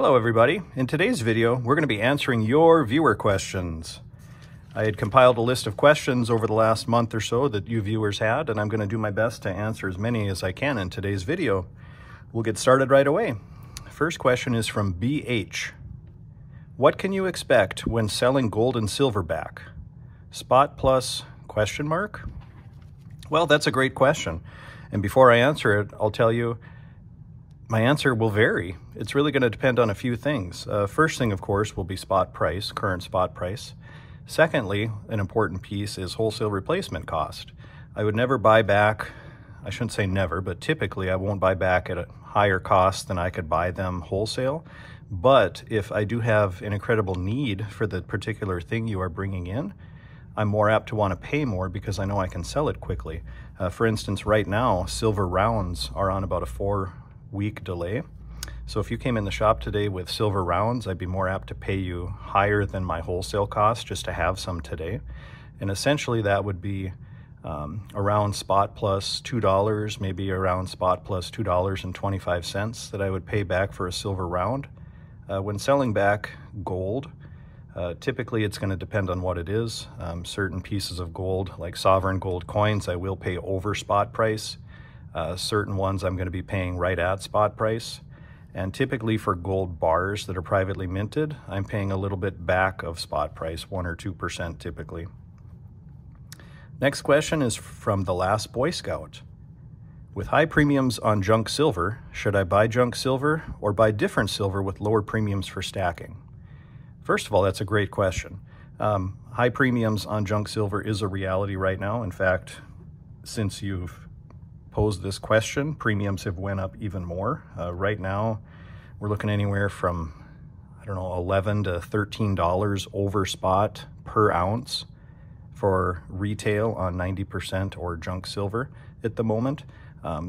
Hello everybody. In today's video, we're going to be answering your viewer questions. I had compiled a list of questions over the last month or so that you viewers had, and I'm going to do my best to answer as many as I can in today's video. We'll get started right away. First question is from BH. What can you expect when selling gold and silver back? Spot plus question mark? Well, that's a great question. And before I answer it, I'll tell you my answer will vary. It's really going to depend on a few things. First thing, of course, will be spot price, current spot price. Secondly, an important piece is wholesale replacement cost. I would never buy back, I shouldn't say never, but typically I won't buy back at a higher cost than I could buy them wholesale. But if I do have an incredible need for the particular thing you are bringing in, I'm more apt to want to pay more because I know I can sell it quickly. For instance, right now, silver rounds are on about a 4-week delay. So if you came in the shop today with silver rounds, I'd be more apt to pay you higher than my wholesale cost just to have some today. And essentially that would be around spot plus $2, maybe around spot plus $2.25 that I would pay back for a silver round. When selling back gold, typically it's going to depend on what it is. Certain pieces of gold, like sovereign gold coins, I will pay over spot price. Certain ones I'm going to be paying right at spot price. And typically for gold bars that are privately minted, I'm paying a little bit back of spot price, 1 or 2% typically. Next question is from The Last Boy Scout. With high premiums on junk silver, should I buy junk silver or buy different silver with lower premiums for stacking? First of all, that's a great question. High premiums on junk silver is a reality right now. In fact, since you've posed this question, premiums have went up even more. Right now, we're looking anywhere from, $11 to $13 over spot per ounce for retail on 90% or junk silver at the moment.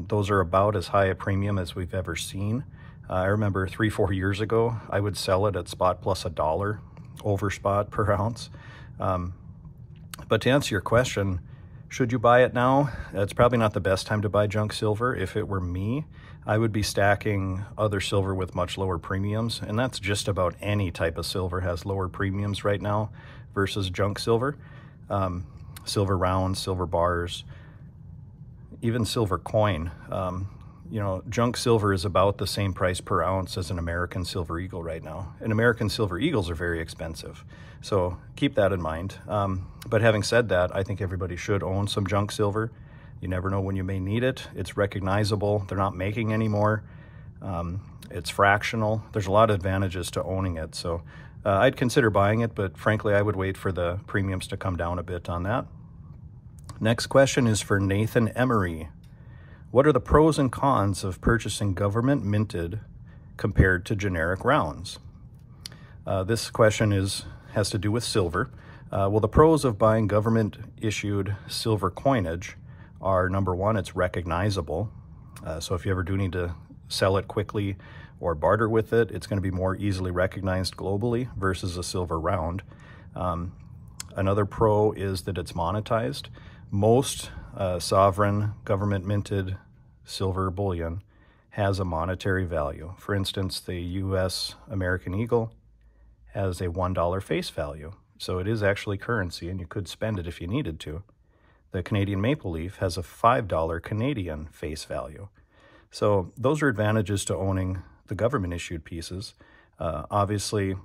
Those are about as high a premium as we've ever seen. I remember 3-4 years ago, I would sell it at spot plus $1 over spot per ounce. But to answer your question, should you buy it now? It's probably not the best time to buy junk silver. If it were me, I would be stacking other silver with much lower premiums, and that's just about any type of silver has lower premiums right now versus junk silver. Silver rounds, silver bars, even silver coin. Junk silver is about the same price per ounce as an American Silver Eagle right now. And American Silver Eagles are very expensive. So keep that in mind. But having said that, I think everybody should own some junk silver. You never know when you may need it. It's recognizable. They're not making anymore. It's fractional. There's a lot of advantages to owning it. So I'd consider buying it, but frankly, I would wait for the premiums to come down a bit on that. Next question is for Nathan Emery. What are the pros and cons of purchasing government minted compared to generic rounds? This question has to do with silver. Well, the pros of buying government issued silver coinage are, number one, it's recognizable. So if you ever do need to sell it quickly or barter with it, it's going to be more easily recognized globally versus a silver round. Another pro is that it's monetized. Most sovereign government minted silver bullion has a monetary value. For instance, the U.S. American Eagle has a $1 face value. So it is actually currency and you could spend it if you needed to. The Canadian Maple Leaf has a $5 Canadian face value. So those are advantages to owning the government issued pieces. Obviously,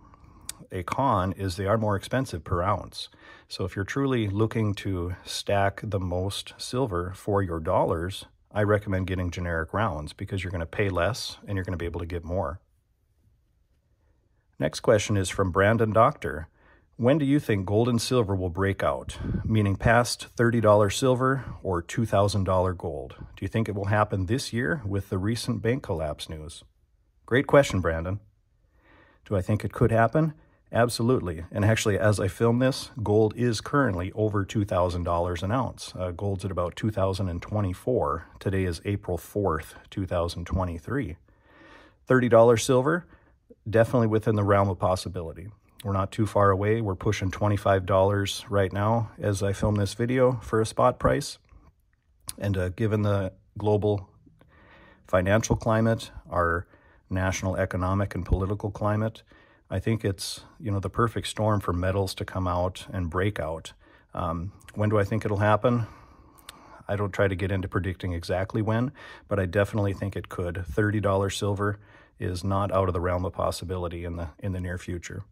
a con is they are more expensive per ounce. So if you're truly looking to stack the most silver for your dollars, I recommend getting generic rounds because you're going to pay less and you're going to be able to get more. Next question is from Brandon Doctor. When do you think gold and silver will break out? Meaning past $30 silver or $2,000 gold? Do you think it will happen this year with the recent bank collapse news? Great question, Brandon. Do I think it could happen? Absolutely. And actually, as I film this, gold is currently over $2,000 an ounce. Gold's at about $2,024. Today is April 4th, 2023. $30 silver, definitely within the realm of possibility. We're not too far away. We're pushing $25 right now as I film this video for a spot price. And given the global financial climate, our national economic and political climate, I think it's, the perfect storm for metals to come out and break out. When do I think it'll happen? I don't try to get into predicting exactly when, but I definitely think it could. $30 silver is not out of the realm of possibility in the near future.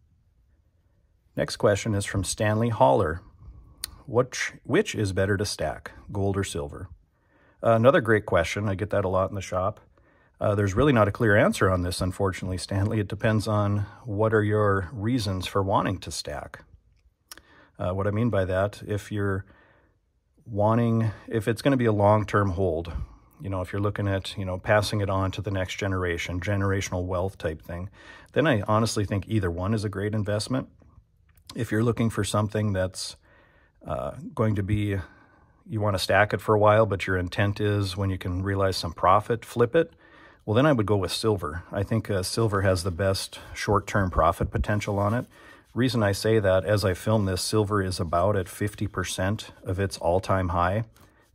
Next question is from Stanley Holler. Which is better to stack, gold or silver? Another great question. I get that a lot in the shop. There's really not a clear answer on this, unfortunately, Stanley. It depends on what are your reasons for wanting to stack. What I mean by that, if it's going to be a long-term hold, if you're looking at, passing it on to the next generation, generational wealth type thing, then I honestly think either one is a great investment. If you're looking for something that's going to be, you want to stack it for a while, but your intent is when you can realize some profit, flip it, well, then I would go with silver. I think silver has the best short-term profit potential on it. Reason I say that, as I film this, silver is about at 50% of its all-time high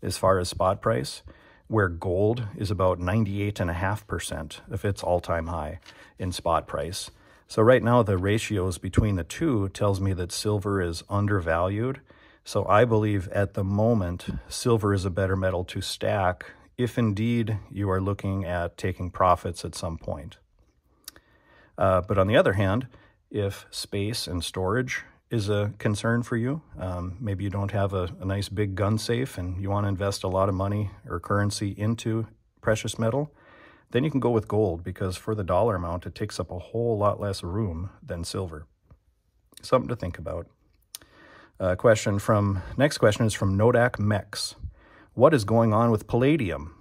as far as spot price, where gold is about 98.5% of its all-time high in spot price. So right now, the ratios between the two tells me that silver is undervalued. So I believe at the moment, silver is a better metal to stack if indeed you are looking at taking profits at some point. But on the other hand, if space and storage is a concern for you, maybe you don't have a nice big gun safe and you want to invest a lot of money or currency into precious metal, then you can go with gold, because for the dollar amount, it takes up a whole lot less room than silver. Something to think about. Next question is from Nodak Mex. What is going on with palladium?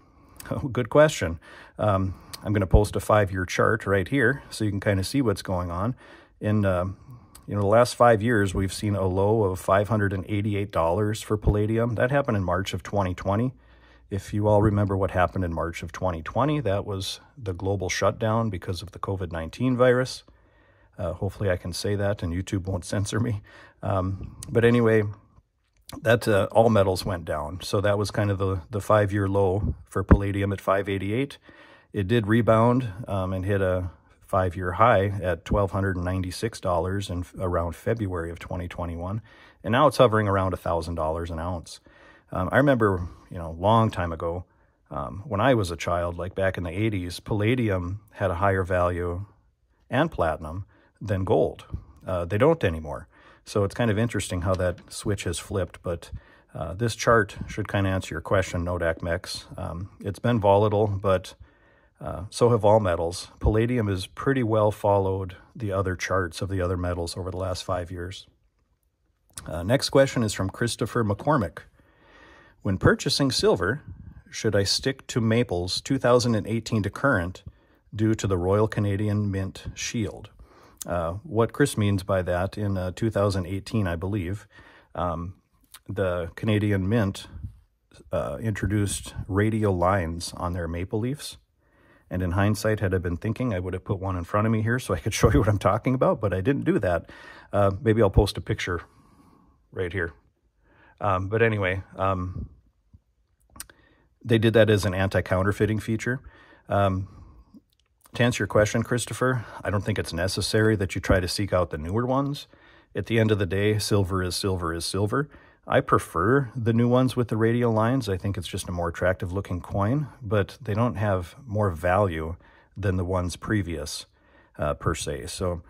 Oh, good question. I'm going to post a 5-year chart right here so you can kind of see what's going on. In the last 5 years, we've seen a low of $588 for palladium. That happened in March of 2020. If you all remember what happened in March of 2020, that was the global shutdown because of the COVID-19 virus. Hopefully I can say that and YouTube won't censor me. But anyway, that all metals went down. So that was kind of the 5-year low for palladium at 588. It did rebound and hit a 5-year high at $1,296 in around February of 2021. And now it's hovering around $1,000 an ounce. I remember, long time ago, when I was a child, like back in the 80s, palladium had a higher value and platinum than gold. They don't anymore. So it's kind of interesting how that switch has flipped, but this chart should kind of answer your question, Nodak Mex. It's been volatile, but so have all metals. Palladium has pretty well followed the other charts of the other metals over the last 5 years. Next question is from Christopher McCormick. When purchasing silver, should I stick to Maple's 2018 to current due to the Royal Canadian Mint shield? What Chris means by that, in 2018, I believe, the Canadian Mint introduced radial lines on their maple leafs. And in hindsight, had I been thinking, I would have put one in front of me here so I could show you what I'm talking about, but I didn't do that. Maybe I'll post a picture right here. But anyway, they did that as an anti-counterfeiting feature. To answer your question, Christopher, I don't think it's necessary that you try to seek out the newer ones. At the end of the day, silver is silver is silver. I prefer the new ones with the radial lines. I think it's just a more attractive looking coin, but they don't have more value than the ones previous per se. So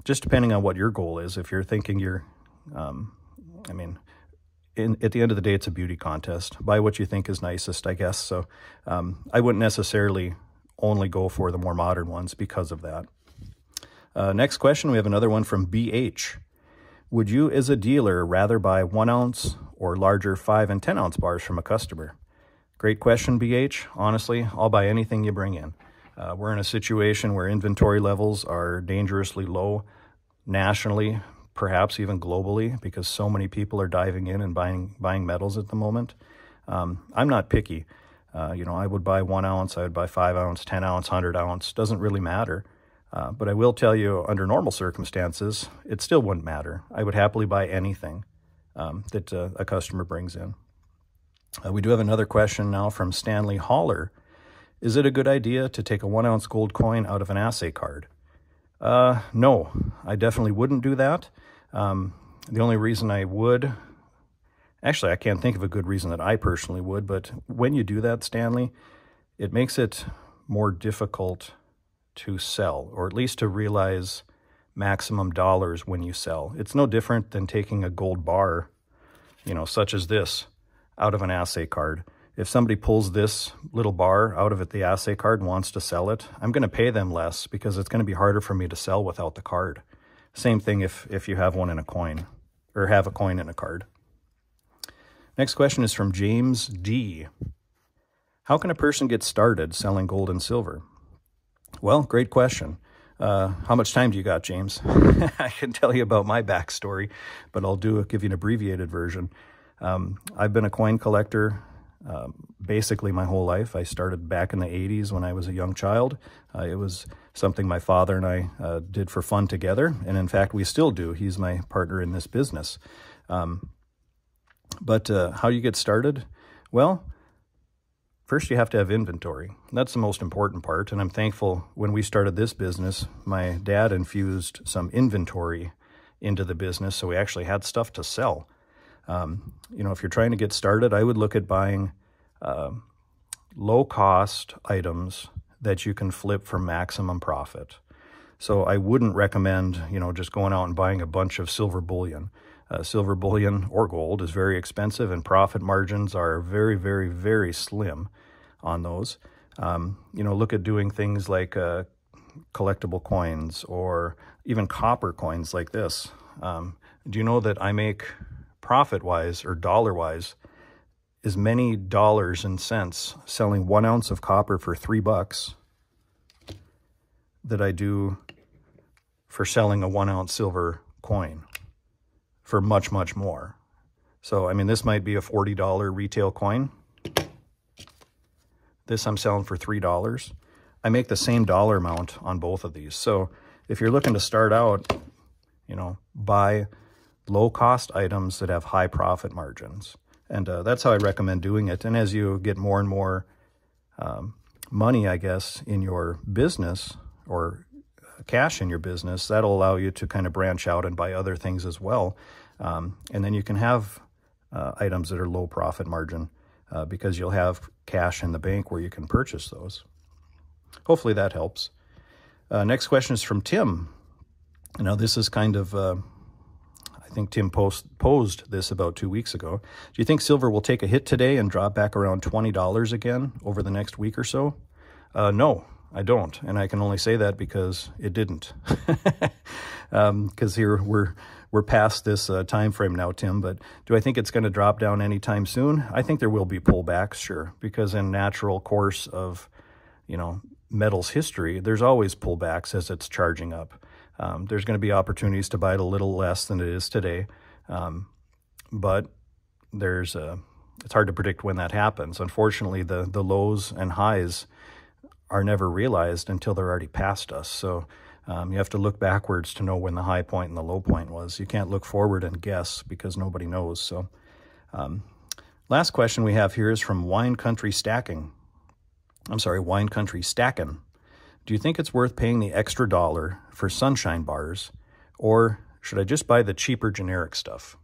just depending on what your goal is, if you're thinking at the end of the day, it's a beauty contest. Buy what you think is nicest, I guess. So I wouldn't necessarily only go for the more modern ones because of that. Next question, we have another one from BH. Would you, as a dealer, rather buy 1 ounce or larger 5 and 10 ounce bars from a customer? Great question, BH. Honestly, I'll buy anything you bring in. We're in a situation where inventory levels are dangerously low nationally, perhaps even globally, because so many people are diving in and buying metals at the moment. I'm not picky. I would buy 1 ounce, I would buy 5 ounce, 10 ounce, 100 ounce, doesn't really matter. But I will tell you, under normal circumstances, it still wouldn't matter. I would happily buy anything that a customer brings in. We do have another question now from Stanley Holler. Is it a good idea to take a 1 ounce gold coin out of an assay card? No, I definitely wouldn't do that. The only reason I would, actually, I can't think of a good reason that I personally would, but when you do that, Stanley, it makes it more difficult to sell, or at least to realize maximum dollars when you sell. It's no different than taking a gold bar, you know, such as this, out of an assay card. If somebody pulls this little bar out of the assay card and wants to sell it, I'm going to pay them less because it's going to be harder for me to sell without the card. Same thing if you have one in a coin, or have a coin in a card. Next question is from James D. How can a person get started selling gold and silver? Well, great question. How much time do you got, James? I can tell you about my backstory, but I'll give you an abbreviated version. I've been a coin collector basically my whole life. I started back in the 80s when I was a young child. It was something my father and I did for fun together, and in fact, we still do. He's my partner in this business. But how do you get started? Well, first, you have to have inventory. That's the most important part, and I'm thankful when we started this business, my dad infused some inventory into the business, so we actually had stuff to sell. You know, if you're trying to get started, I would look at buying low-cost items that you can flip for maximum profit. So I wouldn't recommend, you know, just going out and buying a bunch of silver bullion. Silver bullion or gold is very expensive, and profit margins are very, very, very slim on those. You know, look at doing things like collectible coins or even copper coins like this. Do you know that I make profit-wise or dollar-wise as many dollars and cents selling 1 ounce of copper for $3 that I do for selling a 1 ounce silver coin for much, much more. So, I mean, this might be a $40 retail coin. This I'm selling for $3. I make the same dollar amount on both of these. So if you're looking to start out, you know, buy low-cost items that have high profit margins. And that's how I recommend doing it. And as you get more and more money, I guess, in your business, or cash in your business, that'll allow you to kind of branch out and buy other things as well. And then you can have items that are low profit margin because you'll have cash in the bank where you can purchase those. Hopefully that helps. Next question is from Tim. Now this is kind of, I think Tim posed this about 2 weeks ago. Do you think silver will take a hit today and drop back around $20 again over the next week or so? No, I don't. And I can only say that because it didn't. Because here we're past this time frame now, Tim. But do I think it's going to drop down anytime soon? I think there will be pullbacks, sure. Because in natural course of, you know, metals history, there's always pullbacks as it's charging up. There's going to be opportunities to buy it a little less than it is today. But it's hard to predict when that happens. Unfortunately, the lows and highs are never realized until they're already past us. So you have to look backwards to know when the high point and the low point was. You can't look forward and guess because nobody knows. So last question we have here is from Wine Country Stacking. Wine Country Stackin'. Do you think it's worth paying the extra $1 for sunshine bars, or should I just buy the cheaper generic stuff?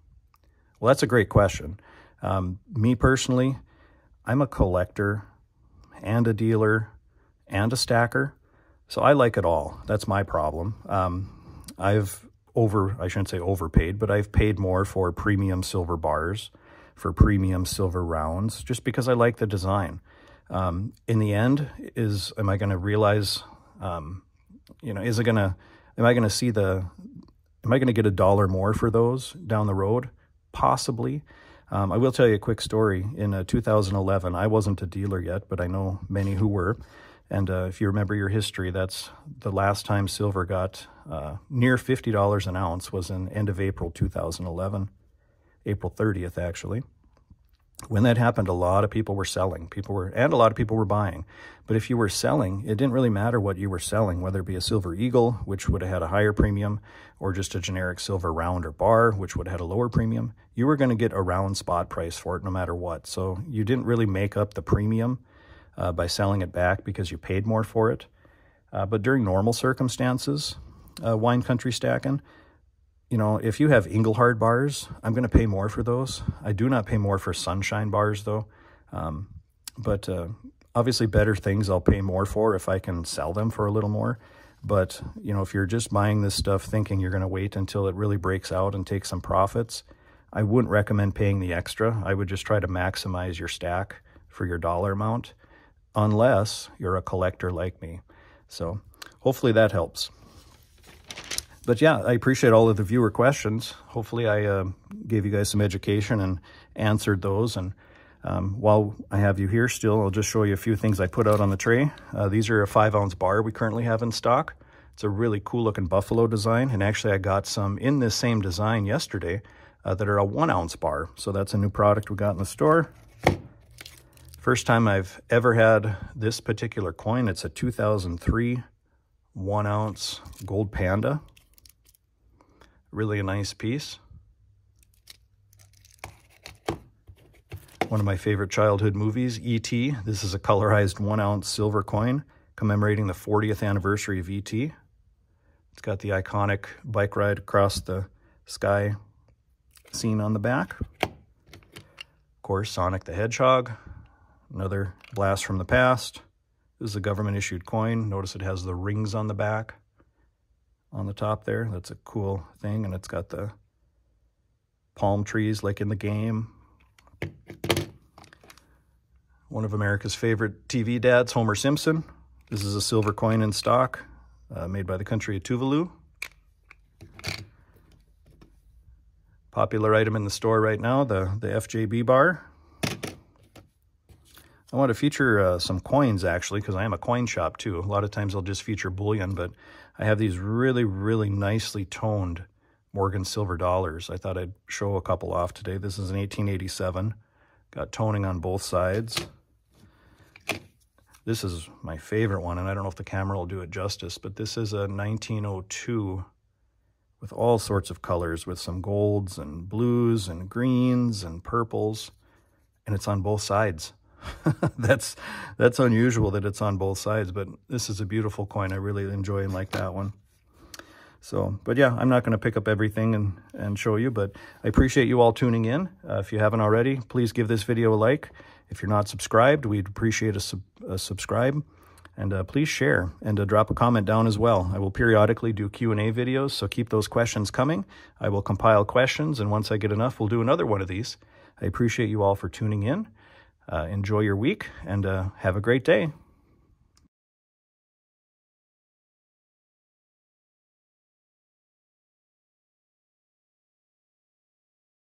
Well, that's a great question. Me personally, I'm a collector and a dealer and a stacker, so I like it all. That's my problem. I shouldn't say overpaid, but I've paid more for premium silver bars, for premium silver rounds, just because I like the design. In the end, am I going to realize, you know, am I going to get $1 more for those down the road? Possibly. I will tell you a quick story. In 2011, I wasn't a dealer yet, but I know many who were. And if you remember your history, that's the last time silver got near $50 an ounce was in end of April 2011, April 30th, actually. When that happened, a lot of people were selling. And a lot of people were buying. But if you were selling, it didn't really matter what you were selling, whether it be a silver eagle, which would have had a higher premium, or just a generic silver round or bar, which would have had a lower premium. You were going to get a round spot price for it no matter what. So you didn't really make up the premium by selling it back because you paid more for it. But during normal circumstances, wine country stacking, you know, if you have Engelhard bars, I'm going to pay more for those. I do not pay more for Sunshine bars, though. But obviously better things I'll pay more for if I can sell them for a little more. But, you know, if you're just buying this stuff thinking you're going to wait until it really breaks out and take some profits, I wouldn't recommend paying the extra. I would just try to maximize your stack for your dollar amount, unless you're a collector like me. So hopefully that helps. But yeah, I appreciate all of the viewer questions. Hopefully I gave you guys some education and answered those. And while I have you here still, I'll just show you a few things I put out on the tray. These are a 5-ounce bar we currently have in stock. It's a really cool looking buffalo design. And actually I got some in this same design yesterday that are a 1-ounce bar. So that's a new product we got in the store. First time I've ever had this particular coin. It's a 2003 1-ounce gold panda. Really a nice piece. One of my favorite childhood movies, E.T. This is a colorized 1-ounce silver coin commemorating the 40th anniversary of E.T. It's got the iconic bike ride across the sky scene on the back. Of course, Sonic the Hedgehog, another blast from the past. This is a government-issued coin. Notice it has the rings on the back, on the top there. That's a cool thing, and it's got the palm trees like in the game. One of America's favorite TV dads, Homer Simpson. This is a silver coin in stock, made by the country of Tuvalu. Popular item in the store right now, the FJB bar. I want to feature some coins, actually, because I am a coin shop, too. A lot of times I'll just feature bullion, but I have these really, really nicely toned Morgan silver dollars. I thought I'd show a couple off today. This is an 1887. Got toning on both sides. This is my favorite one, and I don't know if the camera will do it justice, but this is a 1902 with all sorts of colors, with some golds and blues and greens and purples, and it's on both sides. That's unusual that it's on both sides, but this is a beautiful coin. I really enjoy and like that one. So, but yeah, I'm not going to pick up everything and show you, but I appreciate you all tuning in. If you haven't already, please give this video a like. If you're not subscribed, we'd appreciate a subscribe. And please share and drop a comment down as well. I will periodically do Q&A videos, so keep those questions coming. I will compile questions, and once I get enough, we'll do another one of these. I appreciate you all for tuning in. Enjoy your week, and have a great day.